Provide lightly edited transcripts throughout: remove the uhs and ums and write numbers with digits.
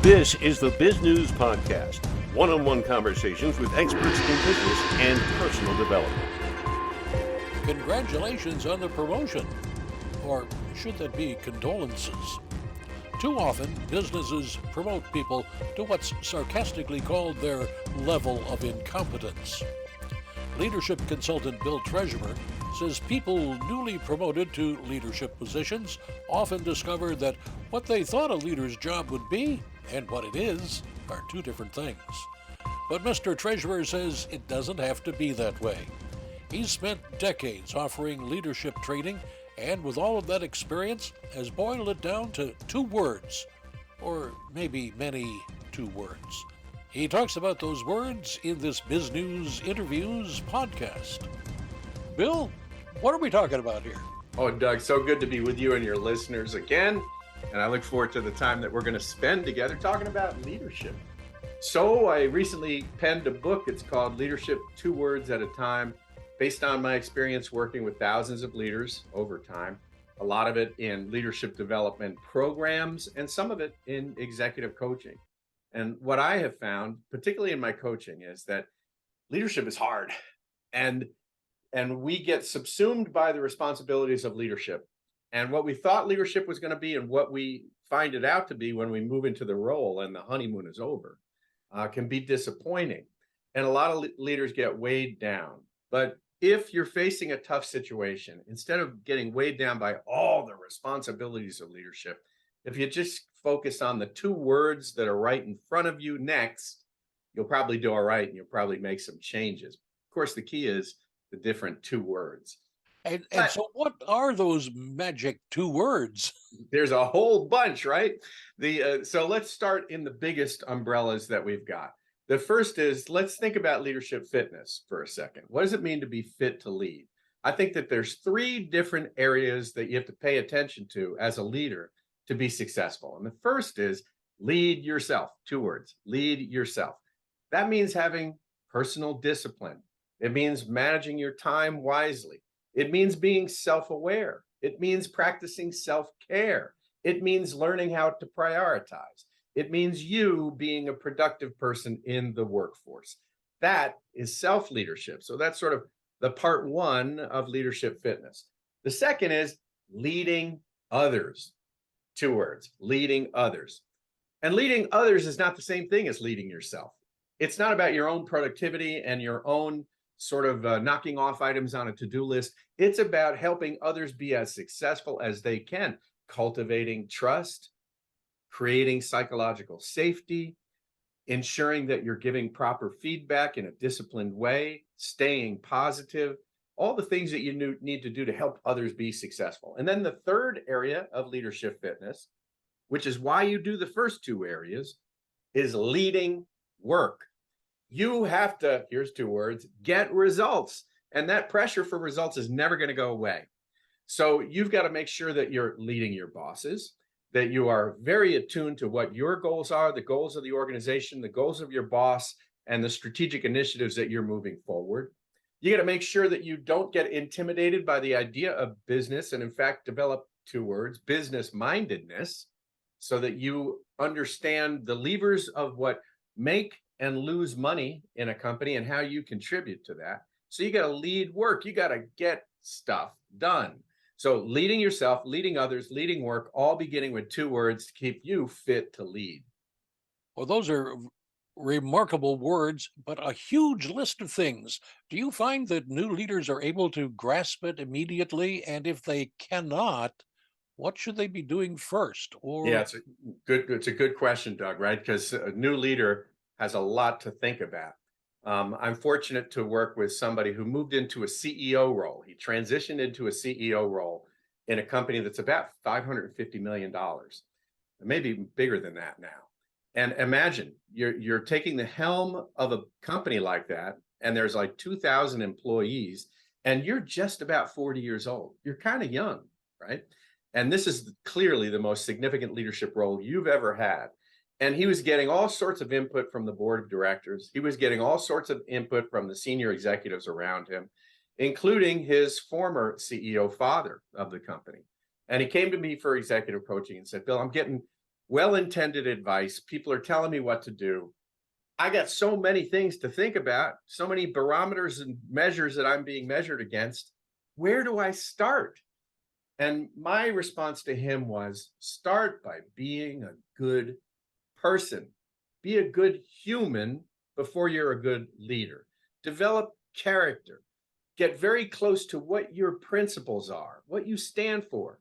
This is the Biz News Podcast, one-on-one conversations with experts in business and personal development. Congratulations on the promotion, or should that be condolences? Too often, businesses promote people to what's sarcastically called their level of incompetence. Leadership consultant Bill Treasurer says people newly promoted to leadership positions often discover that what they thought a leader's job would be and what it is are two different things. But Mr. Treasurer says it doesn't have to be that way. He's spent decades offering leadership training, and with all of that experience, has boiled it down to two words, or maybe many two words. He talks about those words in this Bizgnus Interviews podcast. Bill, what are we talking about here? Oh, Doug, so good to be with you and your listeners again. And I look forward to the time that we're going to spend together talking about leadership. So I recently penned a book. It's called Leadership 2 Words at a Time, based on my experience working with thousands of leaders over time, a lot of it in leadership development programs and some of it in executive coaching. And what I have found, particularly in my coaching, is that leadership is hard, and we get subsumed by the responsibilities of leadership. And what we thought leadership was going to be and what we find it out to be when we move into the role and the honeymoon is over can be disappointing. And a lot of leaders get weighed down. But if you're facing a tough situation, instead of getting weighed down by all the responsibilities of leadership, if you just focus on the 2 words that are right in front of you next, you'll probably do all right and you'll probably make some changes. Of course, the key is the different 2 words. And so what are those magic 2 words? There's a whole bunch, right? So let's start in the biggest umbrellas that we've got. The first is, let's think about leadership fitness for a second. What does it mean to be fit to lead? I think that there's 3 different areas that you have to pay attention to as a leader to be successful. And the first is lead yourself. 2 words, lead yourself. That means having personal discipline. It means managing your time wisely. It means being self-aware. It means practicing self-care. It means learning how to prioritize. It means you being a productive person in the workforce. That is self-leadership. So that's sort of the part 1 of leadership fitness. The second is leading others. 2 words, leading others. And leading others is not the same thing as leading yourself. It's not about your own productivity and your own sort of knocking off items on a to-do list. It's about helping others be as successful as they can, cultivating trust, creating psychological safety, ensuring that you're giving proper feedback in a disciplined way, staying positive, all the things that you need to do to help others be successful. And then the third area of leadership fitness, which is why you do the first 2 areas, is leading work. You have to, here's 2 words, get results. And that pressure for results is never going to go away. So you've got to make sure that you're leading your bosses, that you are very attuned to what your goals are, the goals of the organization, the goals of your boss, and the strategic initiatives that you're moving forward. You got to make sure that you don't get intimidated by the idea of business, and in fact, develop 2 words, business mindedness, so that you understand the levers of what make and lose money in a company and how you contribute to that. So you got to lead work. You got to get stuff done. So leading yourself, leading others, leading work, all beginning with 2 words to keep you fit to lead. Well, those are remarkable words, but a huge list of things. Do you find that new leaders are able to grasp it immediately? And if they cannot, what should they be doing first? Yeah, it's a good question, Doug, right? Because a new leader has a lot to think about. I'm fortunate to work with somebody who moved into a CEO role. He transitioned into a CEO role in a company that's about $550 million, maybe bigger than that now. And imagine you're taking the helm of a company like that, and there's like 2,000 employees, and you're just about 40 years old. You're kind of young, right? And this is clearly the most significant leadership role you've ever had. And he was getting all sorts of input from the board of directors. He was getting all sorts of input from the senior executives around him, including his former CEO father of the company. And he came to me for executive coaching and said, Bill, I'm getting well-intended advice. People are telling me what to do. I got so many things to think about, so many barometers and measures that I'm being measured against. Where do I start? And my response to him was start by being a good person. Be a good human before you're a good leader. Develop character. Get very close to what your principles are, what you stand for,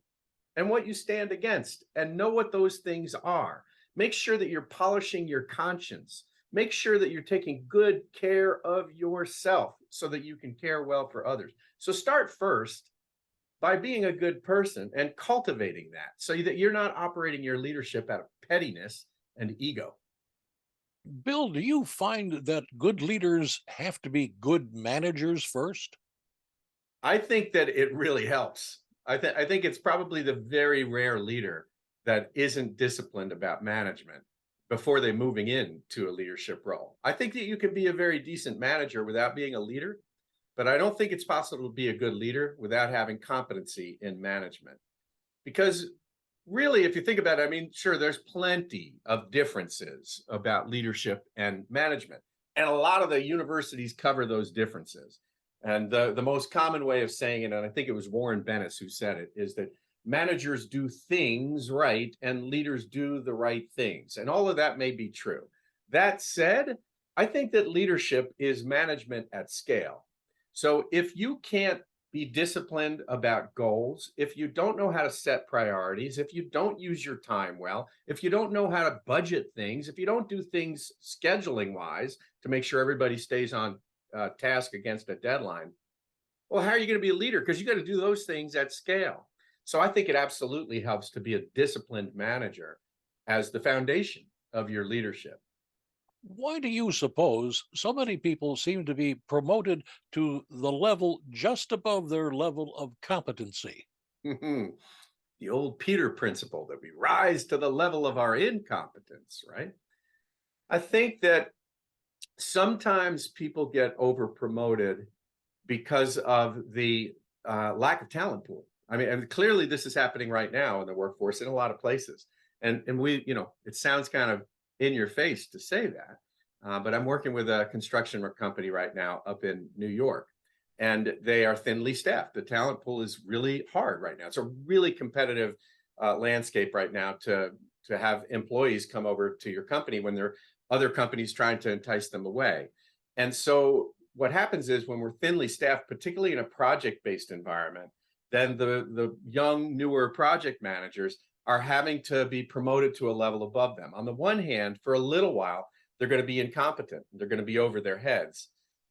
and what you stand against, and know what those things are. Make sure that you're polishing your conscience. Make sure that you're taking good care of yourself so that you can care well for others. So start first by being a good person and cultivating that so that you're not operating your leadership out of pettiness and ego. Bill, do you find that good leaders have to be good managers first? I think that it really helps. I think it's probably the very rare leader that isn't disciplined about management before they moving into a leadership role. I think that you can be a very decent manager without being a leader, but I don't think it's possible to be a good leader without having competency in management. Because really, if you think about it, I mean, sure, there's plenty of differences about leadership and management. And a lot of the universities cover those differences. And the most common way of saying it, and I think it was Warren Bennis who said it, is that managers do things right and leaders do the right things. And all of that may be true. That said, I think that leadership is management at scale. So if you can't be disciplined about goals, if you don't know how to set priorities, if you don't use your time well, if you don't know how to budget things, if you don't do things scheduling wise to make sure everybody stays on task against a deadline, well, how are you going to be a leader? Because you got to do those things at scale. So I think it absolutely helps to be a disciplined manager as the foundation of your leadership. Why do you suppose so many people seem to be promoted to the level just above their level of competency? The old Peter principle that we rise to the level of our incompetence, right? I think that sometimes people get over promoted because of the lack of talent pool. I mean, and clearly this is happening right now in the workforce in a lot of places. And we, it sounds kind of in your face to say that, but I'm working with a construction company right now up in New York, and they are thinly staffed. The talent pool is really hard right now. It's a really competitive landscape right now to have employees come over to your company when there are other companies trying to entice them away. And so what happens is when we're thinly staffed, particularly in a project-based environment, then the young, newer project managers are having to be promoted to a level above them. On the one hand, for a little while, they're going to be incompetent. They're going to be over their heads.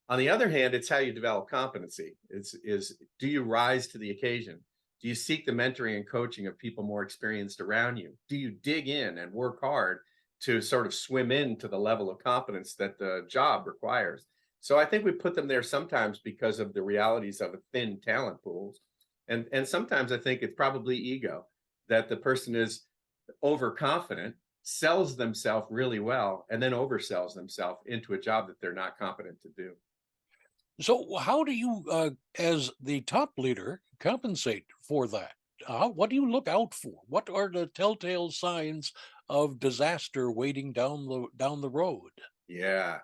On the other hand, it's how you develop competency. Is do you rise to the occasion? Do you seek the mentoring and coaching of people more experienced around you? Do you dig in and work hard to sort of swim into the level of competence that the job requires? So I think we put them there sometimes because of the realities of a thin talent pools. And sometimes I think it's probably ego, that the person is overconfident, sells themselves really well, and then oversells themselves into a job that they're not competent to do. So, how do you, as the top leader, compensate for that? What do you look out for? What are the telltale signs of disaster waiting down the road? Yeah.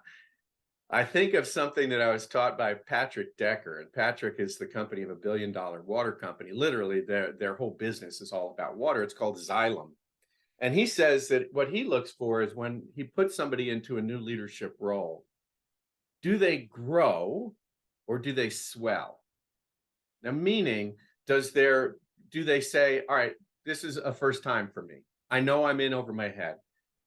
I think of something that I was taught by Patrick Decker, and Patrick is the company of $1 billion water company. Literally, their whole business is all about water. It's called Xylem. And he says that what he looks for is when he puts somebody into a new leadership role, do they grow or do they swell? Now, meaning, do they say, all right, this is a first time for me. I know I'm in over my head,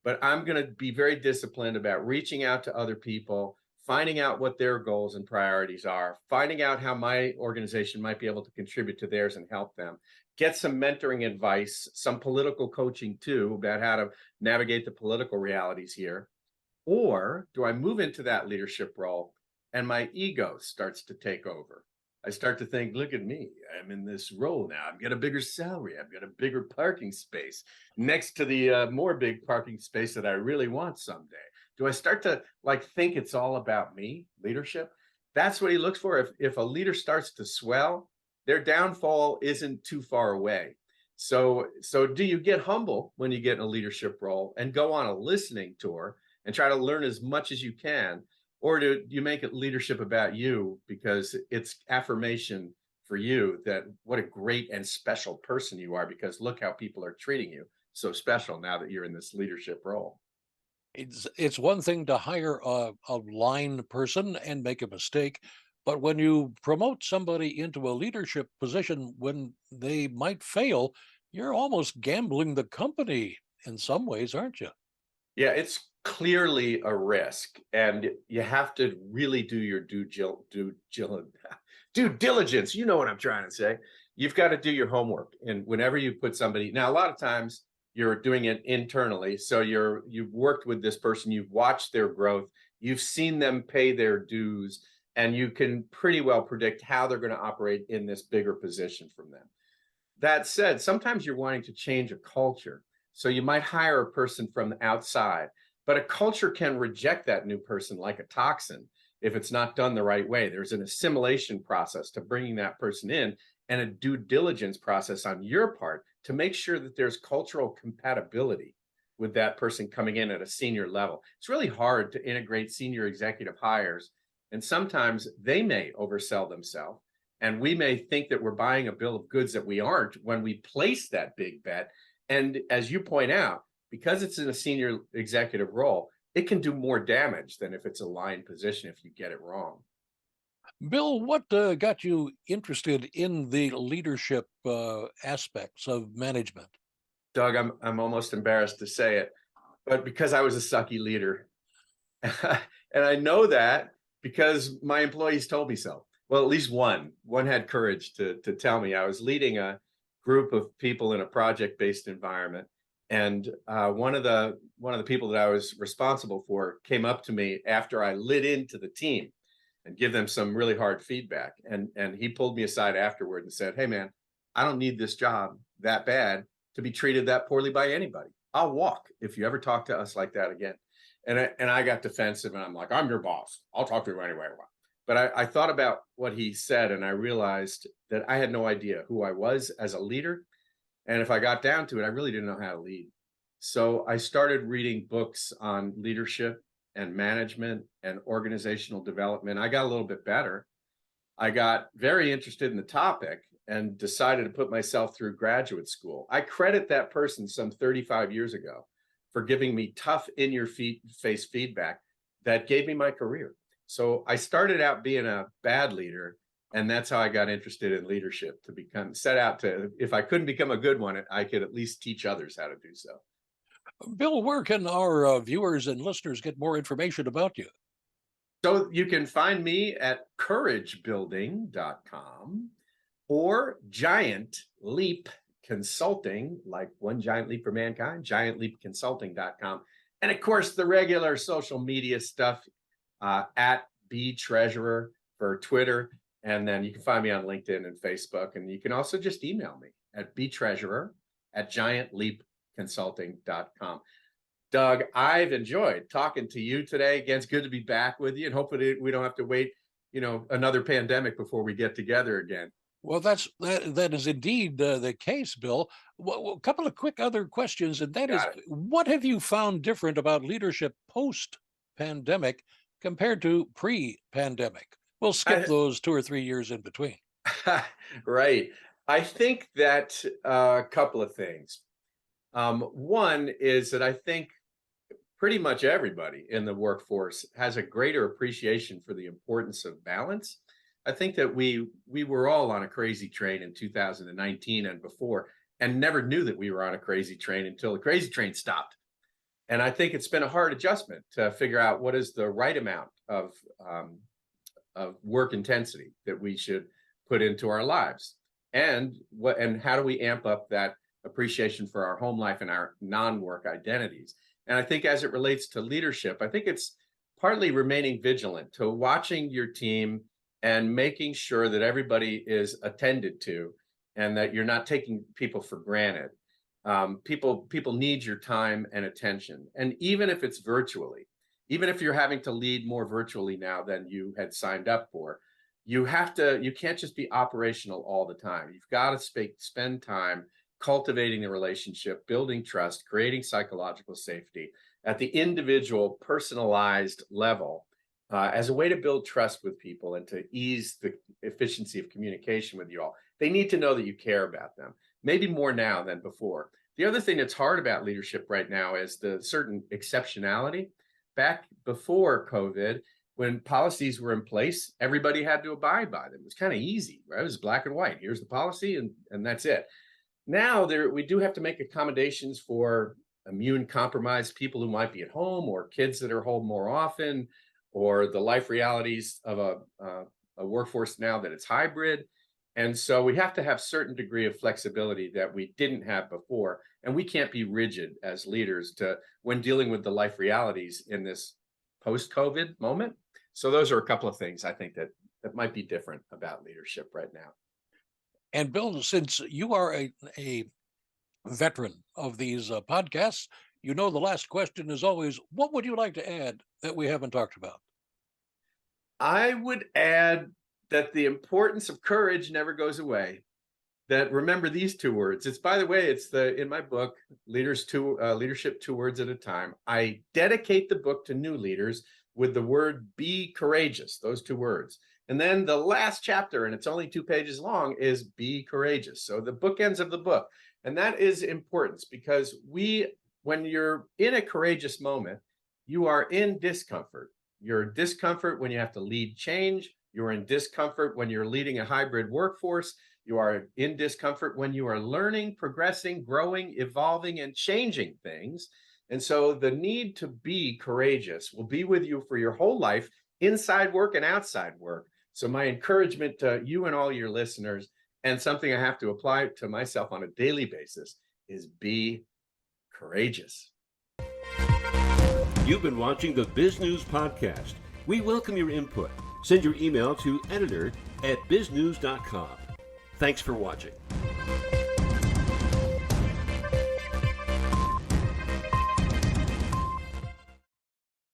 but I'm going to be very disciplined about reaching out to other people, finding out what their goals and priorities are, finding out how my organization might be able to contribute to theirs and help them, get some mentoring advice, some political coaching too, about how to navigate the political realities here. Or do I move into that leadership role and my ego starts to take over? I start to think, look at me, I'm in this role now. I've got a bigger salary. I've got a bigger parking space next to the more big parking space that I really want someday. Do I start to think it's all about me, leadership? That's what he looks for. If a leader starts to swell, their downfall isn't too far away. So do you get humble when you get in a leadership role and go on a listening tour and try to learn as much as you can? Or do you make it leadership about you because it's affirmation for you that what a great and special person you are, because look how people are treating you so special now that you're in this leadership role. It's one thing to hire a line person and make a mistake, but when you promote somebody into a leadership position when they might fail, you're almost gambling the company in some ways, aren't you? Yeah, it's clearly a risk, and you have to really do your due diligence. You know what I'm trying to say. You've got to do your homework, and whenever you put somebody, now a lot of times you're doing it internally, so you've worked with this person, you've watched their growth, you've seen them pay their dues, and you can pretty well predict how they're going to operate in this bigger position from them. That said, sometimes you're wanting to change a culture. So you might hire a person from the outside, but a culture can reject that new person like a toxin if it's not done the right way. There's an assimilation process to bringing that person in and a due diligence process on your part to make sure that there's cultural compatibility with that person coming in at a senior level. It's really hard to integrate senior executive hires, and sometimes they may oversell themselves and we may think that we're buying a bill of goods that we aren't when we place that big bet. And as you point out, because it's in a senior executive role, it can do more damage than if it's a line position if you get it wrong. Bill, what got you interested in the leadership aspects of management? Doug, I'm almost embarrassed to say it, but because I was a sucky leader. And I know that because my employees told me so. Well, at least one had courage to tell me. I was leading a group of people in a project-based environment, and one of the people that I was responsible for came up to me after I lit into the team and give them some really hard feedback, and he pulled me aside afterward and said, "Hey man, I don't need this job that bad to be treated that poorly by anybody. I'll walk if you ever talk to us like that again." And I got defensive, and I'm like, "I'm your boss. I'll talk to you anyway I want." But I thought about what he said, and I realized that I had no idea who I was as a leader. And if I got down to it, I really didn't know how to lead. So I started reading books on leadership and management and organizational development. I got a little bit better. I got very interested in the topic and decided to put myself through graduate school. I credit that person some 35 years ago for giving me tough in your face feedback that gave me my career. So I started out being a bad leader, and that's how I got interested in leadership, to become set out to, if I couldn't become a good one, I could at least teach others how to do so. Bill, where can our viewers and listeners get more information about you? So you can find me at couragebuilding.com or Giant Leap Consulting, like One Giant Leap for Mankind, giantleapconsulting.com. And of course, the regular social media stuff at B Treasurer for Twitter. And then you can find me on LinkedIn and Facebook. And you can also just email me at btreasurer@giantleapconsulting.com. Doug, I've enjoyed talking to you today. Again, it's good to be back with you, and hopefully we don't have to wait, another pandemic before we get together again. Well, that is indeed the case, Bill. Well, a couple of quick other questions, and that is, Got it. what have you found different about leadership post-pandemic compared to pre-pandemic? We'll skip I, those 2 or 3 years in between. right. I think that a couple of things. One is that I think pretty much everybody in the workforce has a greater appreciation for the importance of balance. I think that we were all on a crazy train in 2019 and before, and never knew that we were on a crazy train until the crazy train stopped. And I think it's been a hard adjustment to figure out what is the right amount of work intensity that we should put into our lives, and how do we amp up that appreciation for our home life and our non-work identities. And I think as it relates to leadership, I think it's partly remaining vigilant to watching your team and making sure that everybody is attended to and that you're not taking people for granted. People need your time and attention. And even if it's virtually, even if you're having to lead more virtually now than you had signed up for, you can't just be operational all the time. You've got to spend time cultivating the relationship, building trust, creating psychological safety at the individual, personalized level as a way to build trust with people and to ease the efficiency of communication with you all. They need to know that you care about them, maybe more now than before. The other thing that's hard about leadership right now is the certain exceptionality. Back before COVID, when policies were in place, everybody had to abide by them. It was kind of easy, right? It was black and white. Here's the policy, and that's it. Now we do have to make accommodations for immune compromised people who might be at home, or kids that are home more often, or the life realities of a workforce now that it's hybrid. And so we have to have certain degree of flexibility that we didn't have before. And we can't be rigid as leaders when dealing with the life realities in this post-COVID moment. So those are a couple of things I think that might be different about leadership right now. And Bill, since you are a veteran of these podcasts, you know the last question is always, what would you like to add that we haven't talked about? I would add that the importance of courage never goes away. That remember these two words. It's, by the way, it's in my book, Leadership 2 Words at a Time. I dedicate the book to new leaders with the word be courageous, those 2 words. And then the last chapter, and it's only 2 pages long, is be courageous. So the bookends of the book. And that is important because when you're in a courageous moment, you are in discomfort. You're in discomfort when you have to lead change. You're in discomfort when you're leading a hybrid workforce. You are in discomfort when you are learning, progressing, growing, evolving, and changing things. And so the need to be courageous will be with you for your whole life, inside work and outside work. So my encouragement to you and all your listeners, and something I have to apply to myself on a daily basis, is be courageous. You've been watching the Biz News Podcast. We welcome your input. Send your email to editor@biznews.com. Thanks for watching.